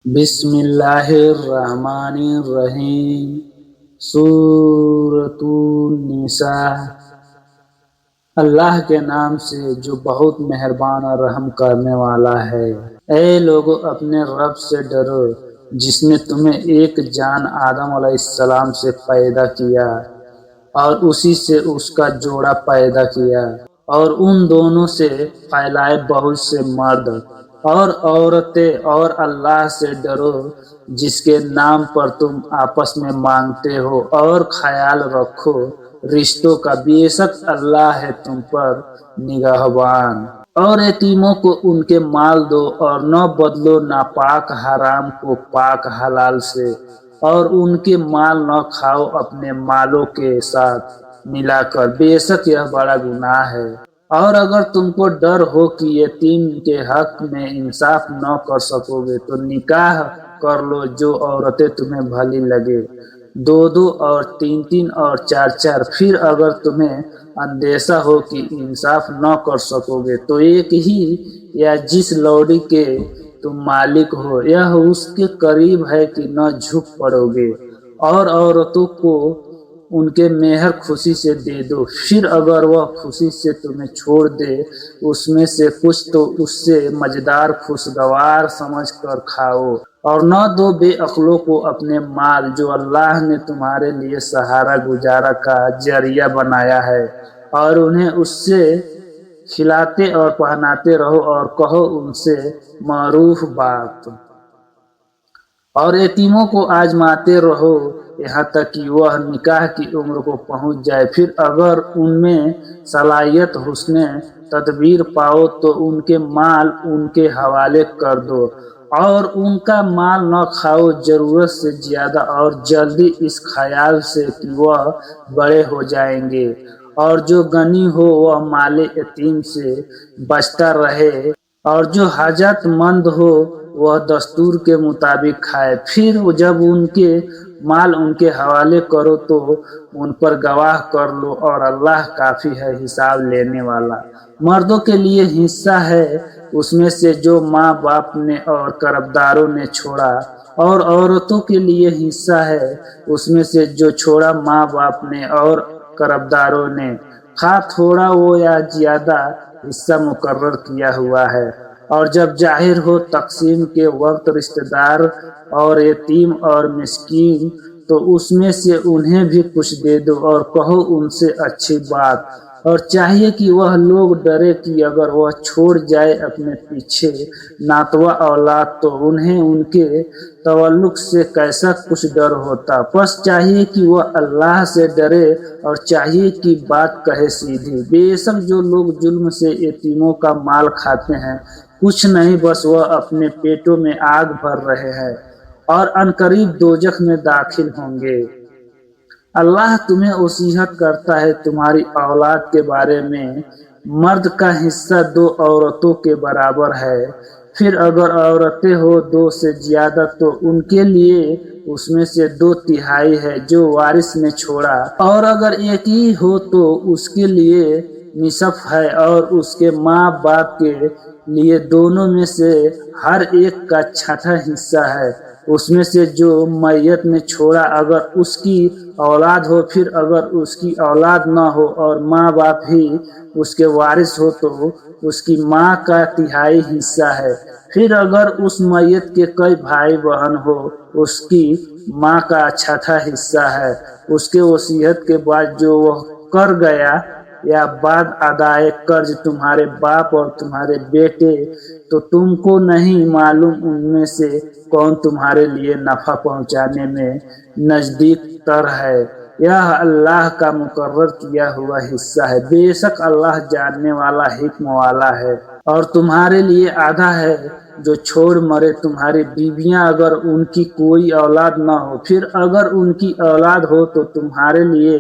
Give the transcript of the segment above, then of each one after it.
بسم اللہ الرحمن الرحیم۔ سورۃ النساء۔ اللہ کے نام سے جو بہت مہربان اور رحم کرنے والا ہے۔ اے لوگو، اپنے رب سے ڈرو جس نے تمہیں ایک جان آدم علیہ السلام سے پیدا کیا اور اسی سے اس کا جوڑا پیدا کیا، اور ان دونوں سے پھیلائے بہت سے مرد اور عورتیں، اور اللہ سے ڈرو جس کے نام پر تم آپس میں مانگتے ہو، اور خیال رکھو رشتوں کا، بے شک اللہ ہے تم پر نگہبان۔ اور یتیموں کو ان کے مال دو، اور نہ بدلو ناپاک حرام کو پاک حلال سے، اور ان کے مال نہ کھاؤ اپنے مالوں کے ساتھ ملا کر، بے شک یہ بڑا گناہ ہے۔ اور اگر تم کو ڈر ہو کہ یتیم کے حق میں انصاف نہ کر سکو گے تو نکاح کر لو جو عورتیں تمہیں بھلی لگے، دو دو اور تین تین اور چار چار۔ پھر اگر تمہیں اندیشہ ہو کہ انصاف نہ کر سکو گے تو ایک ہی یا جس لوڑی کے تم مالک ہو یہ اس کے قریب ہے کہ نہ جھک پڑو گے، اور عورتوں کو ان کے مہر خوشی سے دے دو۔ پھر اگر وہ خوشی سے تمہیں چھوڑ دے اس میں سے کچھ تو اس سے مزیدار خوشگوار سمجھ کر کھاؤ، اور نہ دو بے عقلوں کو اپنے مال جو اللہ نے تمہارے لیے سہارا گزارا کا ذریعہ بنایا ہے، اور انہیں اس سے کھلاتے اور پہناتے رہو، اور کہو ان سے معروف بات، اور یتیموں کو آزماتے رہو یہاں تک کہ وہ نکاح کی عمر کو پہنچ جائے۔ پھر اگر ان میں صلاحیت حسن تدبیر پاؤ تو ان کے مال ان کے حوالے کر دو، اور ان کا مال نہ کھاؤ ضرورت سے زیادہ، اور جلدی اس خیال سے کہ وہ بڑے ہو جائیں گے، اور جو غنی ہو وہ مال یتیم سے بچتا رہے، اور جو حاجت مند ہو وہ دستور کے مطابق کھائے۔ پھر جب ان کے مال ان کے حوالے کرو تو ان پر گواہ کر لو، اور اللہ کافی ہے حساب لینے والا۔ مردوں کے لیے حصہ ہے اس میں سے جو ماں باپ نے اور قرابداروں نے چھوڑا، اور عورتوں کے لیے حصہ ہے اس میں سے جو چھوڑا ماں باپ نے اور قرابداروں نے، خواہ تھوڑا ہو یا زیادہ حصہ مقرر کیا ہوا ہے۔ اور جب ظاہر ہو تقسیم کے وقت رشتہ دار اور یتیم اور مسکین تو اس میں سے انہیں بھی کچھ دے دو، اور کہو ان سے اچھی بات، اور چاہیے کہ وہ لوگ ڈرے کہ اگر وہ چھوڑ جائے اپنے پیچھے ناتواں اولاد تو انہیں ان کے تعلق سے کیسا کچھ ڈر ہوتا۔ بس چاہیے کہ وہ اللہ سے ڈرے، اور چاہیے کہ بات کہے سیدھی۔ بے شک جو لوگ ظلم سے یتیموں کا مال کھاتے ہیں کچھ نہیں، بس وہ اپنے پیٹوں میں آگ بھر رہے ہیں، اور عنقریب دوزخ میں داخل ہوں گے۔ اللہ تمہیں نصیحت کرتا ہے تمہاری اولاد کے بارے میں، مرد کا حصہ دو عورتوں کے برابر ہے۔ پھر اگر عورتیں ہو دو سے زیادہ تو ان کے لیے اس میں سے 2/3 ہے جو وارث نے چھوڑا، اور اگر ایک ہی ہو تو اس کے لیے نصف ہے، اور اس کے ماں باپ کے لیے دونوں میں سے ہر ایک کا 1/6 حصہ ہے اس میں سے جو میت نے چھوڑا اگر اس کی اولاد ہو۔ پھر اگر اس کی اولاد نہ ہو اور ماں باپ ہی اس کے وارث ہو تو اس کی ماں کا 1/3 حصہ ہے۔ پھر اگر اس میت کے کئی بھائی بہن ہو اس کی ماں کا 1/6 حصہ ہے اس کے وصیت کے بعد جو وہ کر گیا، یا بعد ادائے قرض تمہارے باپ اور تمہارے بیٹے، تو تم کو نہیں معلوم ان میں سے کون تمہارے لیے نفع پہنچانے میں نزدیک تر ہے، یہ اللہ کا مقرر کیا ہوا حصہ ہے۔ بے شک اللہ جاننے والا حکم والا ہے۔ اور تمہارے لیے آدھا ہے جو چھوڑ مرے تمہاری بیویاں اگر ان کی کوئی اولاد نہ ہو۔ پھر اگر ان کی اولاد ہو تو تمہارے لیے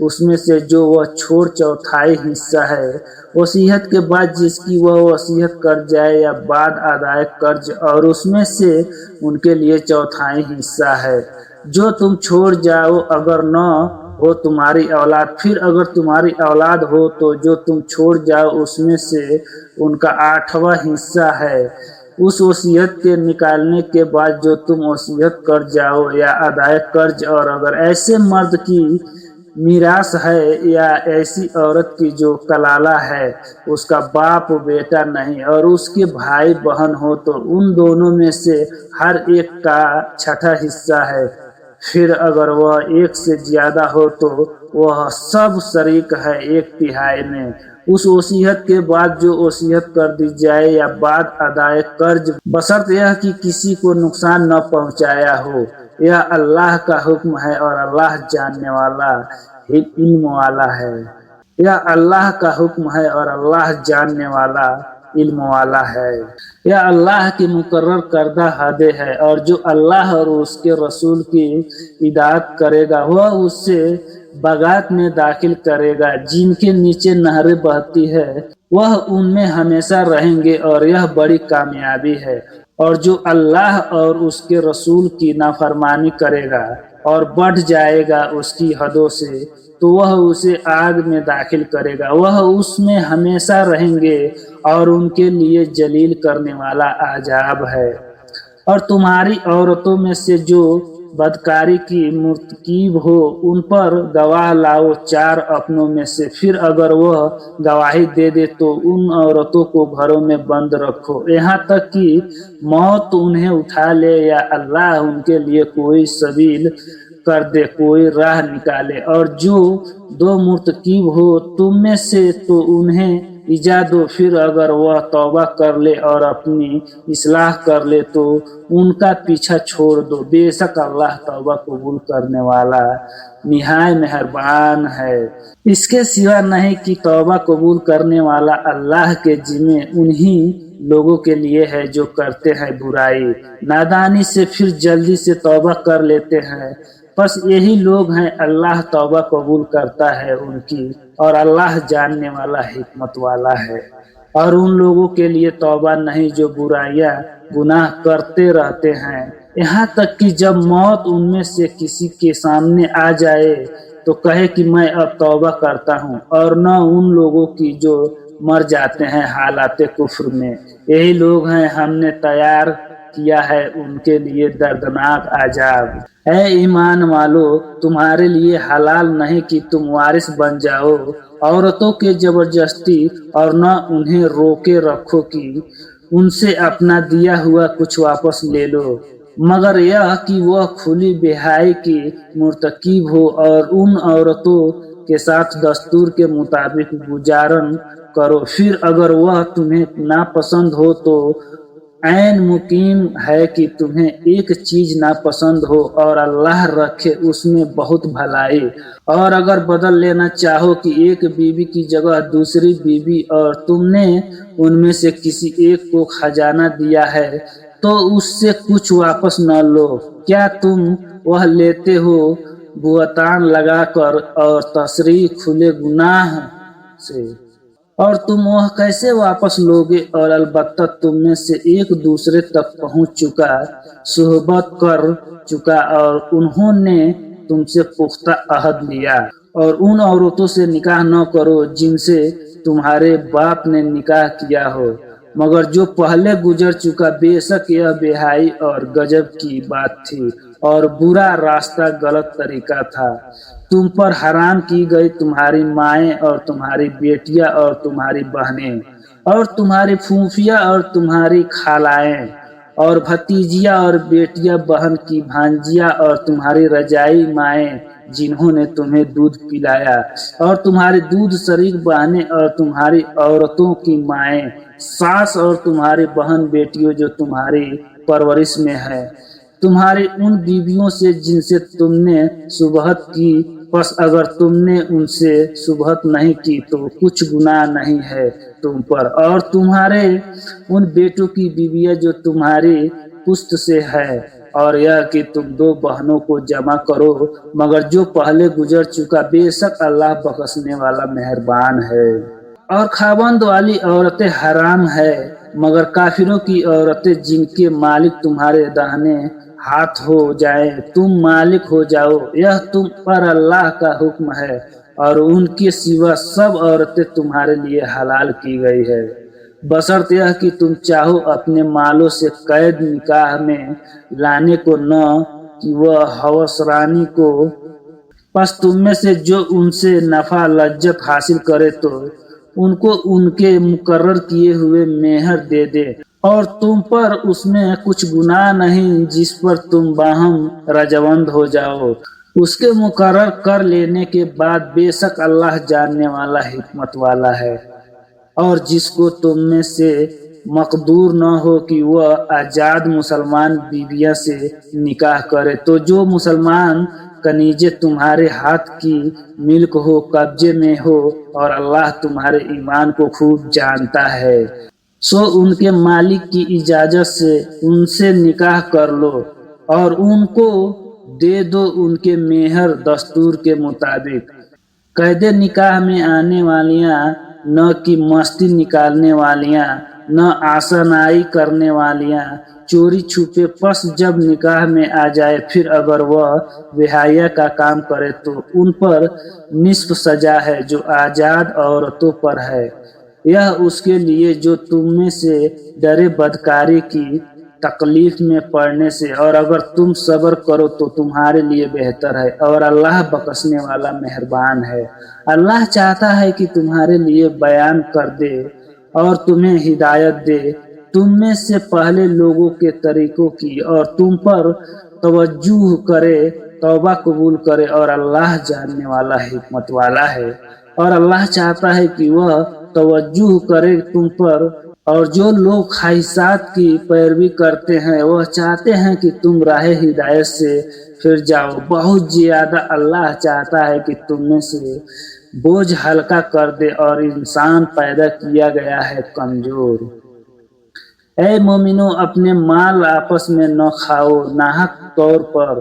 اس میں سے جو وہ چھوڑ 1/4 حصہ ہے، وصیت کے بعد جس کی وہ وصیت کر جائے، یا بعد ادائے قرض، اور اس میں سے ان کے لیے 1/4 حصہ ہے جو تم چھوڑ جاؤ اگر نہ ہو تمہاری اولاد۔ پھر اگر تمہاری اولاد ہو تو جو تم چھوڑ جاؤ اس میں سے ان کا 8واں حصہ ہے उस वसीयत के निकालने के बाद जो तुम वसीयत कर जाओ या अदाए कर्ज, और अगर ऐसे मर्द की मीरास है या ऐसी औरत की जो कलाला है, उसका बाप बेटा नहीं और उसके भाई बहन हो, तो उन दोनों में से हर एक का छठा हिस्सा है। फिर अगर वह एक से ज्यादा हो तो वह सब शरीक है एक तिहाई में। उस वसीयत के बाद जो वसीयत कर दी जाए या बाद अदाए कर्ज, बशर्त यह कि किसी को नुकसान न पहुंचाया हो। यह अल्लाह का हुक्म है और अल्लाह जानने वाला इल्म वाला है। यह अल्लाह का हुक्म है और अल्लाह जानने वाला इल्म वाला है। यह अल्लाह की मुकर्रर करदा हदें है, और जो अल्लाह और उसके रसूल की इताअत करेगा वह उससे बगात में दाखिल करेगा जिनके नीचे नहरें बहती है, वह उनमें हमेशा रहेंगे और यह बड़ी कामयाबी है। और जो अल्लाह और उसके रसूल की नाफरमानी करेगा और बढ़ जाएगा उसकी हदों से, तो वह उसे आग में दाखिल करेगा, वह उसमें हमेशा रहेंगे और उनके लिए जलील करने वाला आजाब है। और तुम्हारी औरतों में से जो बदकारी की मुर्तकीब हो उन पर गवाह लाओ 4 अपनों में से। फिर अगर वह गवाही दे दे तो उन औरतों को घरों में बंद रखो यहाँ तक कि मौत उन्हें उठा ले या अल्लाह उनके लिए कोई सबील कर दे, कोई राह निकाले। और जो 2 मुर्तकीब हो तुम में से तो उन्हें इजा दो, फिर अगर वह तौबा कर ले और अपनी इस्लाह कर ले तो उनका पीछा छोड़ दो। बेशक अल्लाह तौबा कबूल करने वाला निहाय मेहरबान है। इसके सिवा नहीं कि तौबा कबूल करने वाला अल्लाह के जिम्मे उन्हीं लोगों के लिए है जो करते हैं बुराई नादानी से फिर जल्दी से तौबा कर लेते हैं। बस यही लोग हैं अल्लाह तौबा कबूल करता है उनकी, और अल्लाह जानने वाला हिकमत वाला है। और उन लोगों के लिए तौबा नहीं जो बुराइयां गुनाह करते रहते हैं, यहाँ तक कि जब मौत उनमें से किसी के सामने आ जाए तो कहे कि मैं अब तौबा करता हूँ। और न उन लोगों की जो मर जाते हैं हालात कुफ्र में, यही लोग हैं हमने तैयार किया है उनके लिए दर्दनाक आजाब। ऐ ईमान वालो, तुम्हारे लिए हलाल नहीं कि तुम वारिस बन जाओ औरतों के जबरदस्ती, और न उन्हें रोके रखो कि उनसे अपना दिया हुआ कुछ वापस ले लो, मगर यह कि वह खुली बेहाई की मुर्तकीब हो और उन औरतों के साथ दस्तूर के मुताबिक गुजारन करो। फिर अगर वह तुम्हें नापसंद हो तो ऐन मुकीम है कि तुम्हें एक चीज नापसंद हो और अल्लाह रखे उसमें बहुत भलाई। और अगर बदल लेना चाहो कि एक बीवी की जगह दूसरी बीवी और तुमने उनमें से किसी एक को खजाना दिया है तो उससे कुछ वापस न लो। क्या तुम वह लेते हो बुहतान लगाकर और तशरीह खुले गुनाह से, और तुम वह कैसे वापस लोगे? और अलबत्ता तुम में से एक दूसरे तक पहुंच चुका, सुहबत कर चुका और उन्होंने तुमसे पुख्ता अहद लिया। और उन औरतों से निकाह न करो जिनसे तुम्हारे बाप ने निकाह किया हो, मगर जो पहले गुजर चुका। बेशक यह बेहाई और गजब की बात थी और बुरा रास्ता गलत तरीका था। तुम पर हराम की गई तुम्हारी माएँ और तुम्हारी बेटियां और तुम्हारी बहनें और तुम्हारी फूफियां और तुम्हारी खालाएं और भतीजियां और बेटियां बहन की भांजियां और तुम्हारी रजाई माएँ जिन्होंने तुम्हें दूध पिलाया और तुम्हारी दूध शरीक बहनें और तुम्हारी औरतों की माएँ, सास और तुम्हारी बहन बेटियों जो तुम्हारी परवरिश में है, तुम्हारी उन बीवियों से जिनसे तुमने सुबहत की। बस अगर तुमने उनसे सुबहत नहीं की तो कुछ गुनाह नहीं है तुम पर। और तुम्हारे उन बेटों की बीवियां जो तुम्हारी पुश्त से है, और यह कि तुम 2 बहनों को जमा करो मगर जो पहले गुजर चुका। बेशक अल्लाह बख्शने वाला मेहरबान है। और खाबंद वाली औरतें हराम है मगर काफिरों की औरतें जिनके मालिक तुम्हारे दाहिने हाथ हो जाए तुम मालिक हो जाओ। यह तुम पर अल्लाह का हुक्म है और उनके सिवा सब औरतें तुम्हारे लिए हलाल की गई है। बशर्ते यह कि तुम चाहो अपने मालों से कैद निकाह में लाने को, न कि वह हवस रानी को। बस तुम में से जो उनसे नफा लज्जत हासिल करे तो उनको उनके मुकर्रर किए हुए मेहर दे दे, और तुम पर उसमें कुछ गुनाह नहीं जिस पर तुम बाहम रजवंद हो जाओ। उसके मुकर्रर कर लेने के बाद बेशक अल्लाह जानने वाला, हिकमत वाला है। और जिसको तुम में से मकदूर न हो कि वह आजाद मुसलमान बीवियां से निकाह करे, तो जो मुसलमान कनीजे तुम्हारे हाथ की मिल्क हो, कब्जे में हो, और अल्लाह तुम्हारे ईमान को खूब जानता है, सो उनके मालिक की इजाजत से उनसे निकाह कर लो और उनको दे दो उनके मेहर दस्तूर के मुताबिक। कैदे निकाह में आने वालियां न कि मस्ती निकालने वालियां, न आसनाई करने वालियां, चोरी छुपे। पस जब निकाह में आ जाए फिर अगर वह बेहया का काम करे तो उन पर निस्फ सजा है जो आजाद औरतों पर है। यह उसके लिए जो तुम में से डरे बदकारी की तकलीफ में पड़ने से, और अगर तुम सब्र करो तो तुम्हारे लिए बेहतर है, और अल्लाह बख्शने वाला मेहरबान है। अल्लाह चाहता है कि तुम्हारे लिए बयान कर दे और तुम्हें हिदायत दे तुम में से पहले लोगों के तरीकों की, और तुम पर तवज्जुह करे, तौबा कबूल करे, और अल्लाह जानने वाला, हिकमत वाला है। और अल्लाह चाहता है कि वह तवज्जुह करे तुम पर, और जो लोग ख्वाहिशात की पैरवी करते हैं वह चाहते हैं कि तुम राह हिदायत से फिर जाओ। बहुत ज्यादा अल्लाह चाहता है कि तुम में से बोझ हल्का कर दे, और इंसान पैदा किया गया है कमजोर। ऐ मोमिनो, अपने माल आपस में न खाओ नाहक तौर पर,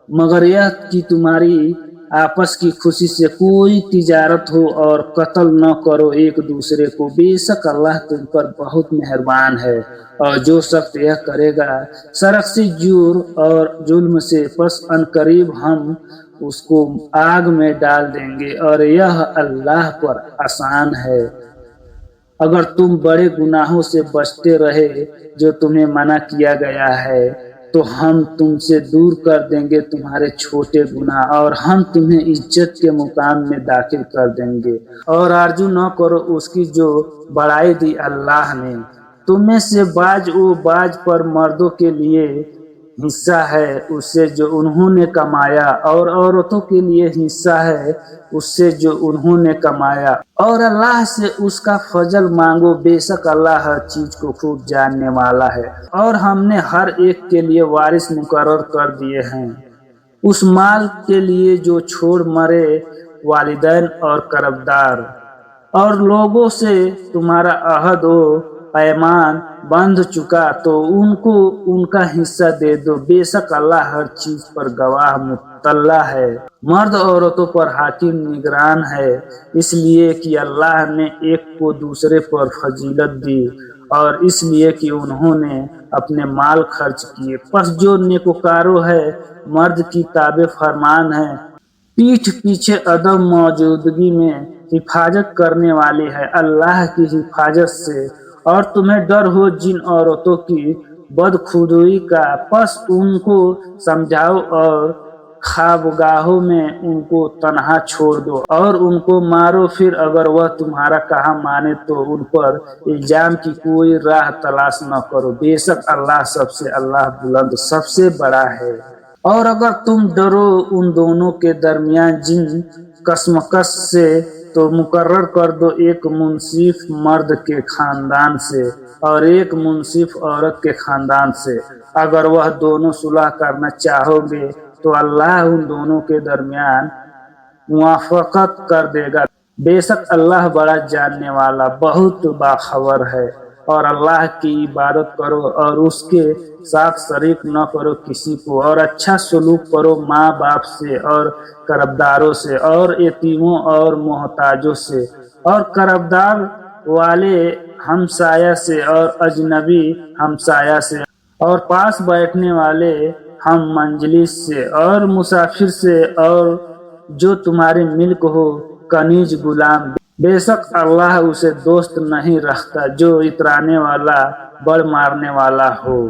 मगर यह कि तुम्हारी आपस की खुशी से कोई तिजारत हो, और कत्ल न करो एक दूसरे को, बेशक अल्लाह तुम पर बहुत मेहरबान है। और जो शख्स यह करेगा सरकसी जुर और जुल्म से, बस अनकरीब हम उसको आग में डाल देंगे, और यह अल्लाह पर आसान है। अगर तुम बड़े गुनाहों से बचते रहे जो तुम्हें मना किया गया है, तो हम तुमसे दूर कर देंगे तुम्हारे छोटे गुनाह, और हम तुम्हें इज्जत के मुकाम में दाखिल कर देंगे। और आरजू न करो उसकी जो बड़ाई दी अल्लाह ने। तुम में से बाज ओ बाज पर मर्दों के लिए हिस्सा है उससे जो उन्होंने कमाया, और औरतों के लिए हिस्सा है उससे जो उन्होंने कमाया, और अल्लाह से उसका फजल मांगो, बेशक अल्लाह हर चीज को खूब जानने वाला है। और हमने हर एक के लिए वारिस मुकर्रर कर दिए हैं उस माल के लिए जो छोड़ मरे, वालिदैन और करबदार। और लोगों से तुम्हारा अहद हो पैमान बंध चुका तो उनको उनका हिस्सा दे दो, बेशक अल्लाह हर चीज पर गवाह मुत्तल्ला है। मर्द औरतों पर हाकिम निगरान है, इसलिए कि अल्लाह ने एक को दूसरे पर फजीलत दी, और इसलिए कि उन्होंने अपने माल खर्च किए। बस जो नेकोकारो है मर्द की ताबे फरमान है, पीठ पीछे अदम मौजूदगी में हिफाजत करने वाली है अल्लाह की हिफाजत से। और तुम्हें डर हो जिन औरतों की बदखुदोई का, बस उनको समझाओ और ख्वाबगाहों में उनको तन्हा छोड़ दो और उनको मारो। फिर अगर वह तुम्हारा कहा माने तो उन पर इल्जाम की कोई राह तलाश न करो, बेशक अल्लाह बुलंद सबसे बड़ा है। और अगर तुम डरो उन दोनों के दरमियान जिन कसमकस से, तो मुकर्रर कर दो एक मुंसिफ मर्द के खानदान से और एक मुंसिफ औरत के खानदान से। अगर वह दोनों सुलह करना चाहोगे तो अल्लाह उन दोनों के दरमियान मुआफकत कर देगा, बेशक अल्लाह बड़ा जानने वाला बहुत बाखबर है। और अल्लाह की इबादत करो और उसके साथ शरीक न करो किसी को, और अच्छा सलूक करो माँ बाप से और करबदारों से और यतीमों और मोहताजों से और करबदार वाले हमसाया से और अजनबी हमसाया से और पास बैठने वाले हम मंजलिस से और मुसाफिर से और जो तुम्हारे मिल्क हो कनीज गुलाम। بے شک اللہ اسے دوست نہیں رکھتا جو اترانے والا بڑ مارنے والا ہو۔